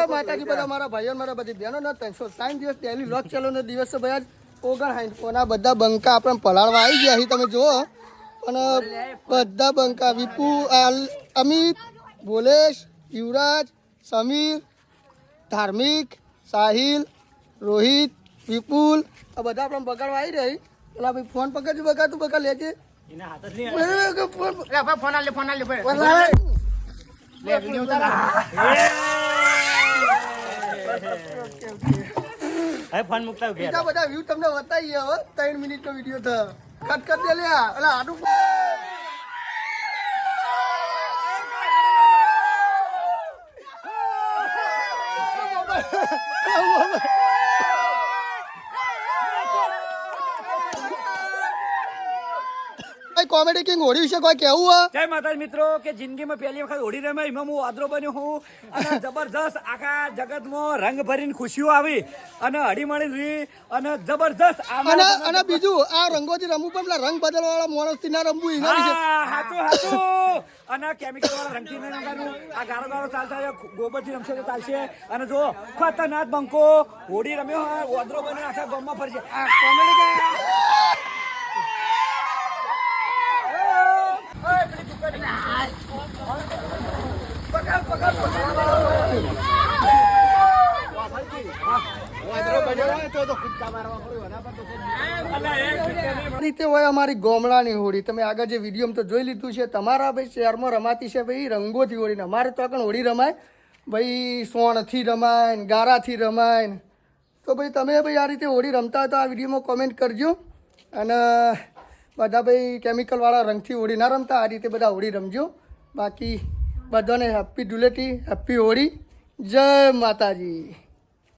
માતાજી બધા મારા ભાઈઓ મારા બધી બહેનો ને 360 દિવસ ડેલી લોક ચાલો નો દિવસ છે ભાઈ. 59 કોના બધા બંકા આપણે પલાળવા આવી ગયા છીએ તમે જુઓ. અને બધા બંકા વિપુ, અમિત, ભોલેશ, યુવરાજ, સમીર, ધાર્મિક, સાહિલ, રોહિત, વિપુલ આ બધા આપણે બગાડવા આવી રહી. પેલા ભાઈ ફોન પકડજો, બગા તું બગા લેજે. ફોન મુકતા બધા વ્યૂ તમને બતાવીએ હવે 3 મિનિટનો વિડીયો થયો. કટ કર દે લ્યા. એટલે આડું કોમેડી કિંગ હોળી વિશે કોઈ કેવું હે? જય માતાજી મિત્રો, કે જિંદગીમાં પહેલી વખત હોળી રમાય એમાં હું આદરો બન્યો હું. અને જબરજસ્ત આખા જગતમાં રંગ ભરીને ખુશીઓ આવી અને હળીમળી રહી અને જબરજસ્ત. અને બીજું આ રંગોથી રમવું પણ પેલા રંગ બદલવા વાળા માણસથી ના રમવું એના વિશે. હાચું અને કેમિકલ વાળા રંગથી નહીં રમવાનું. આ ગારો ગારો ચાલશે, ગોબરથી રમશે તો ચાલશે. અને જો ખતરનાક બંકો હોળી રમ્યો હોય, આદરો બને આખા ગામમાં ફરશે. આ કોમેડી રીતે હોય અમારી ગોમડાની હોળી. તમે આગળ જે વિડીયો તો જોઈ લીધું છે. તમારા ભાઈ શહેરમાં રમાતી છે ભાઈ રંગોથી હોળી. અમારે તો આગળ હોળી રમાય ભાઈ સોણથી રમાય, ગારાથી રમાય. તો ભાઈ તમે ભાઈ આ રીતે હોળી રમતા હોય તો આ વિડીયોમાં કોમેન્ટ કરજો. અને બધા ભાઈ કેમિકલવાળા રંગથી હોળી ના રમતા, આ રીતે બધા હોળી રમજો. બાકી બધાને હેપી ધૂળેટી, હેપી હોળી. જય માતાજી.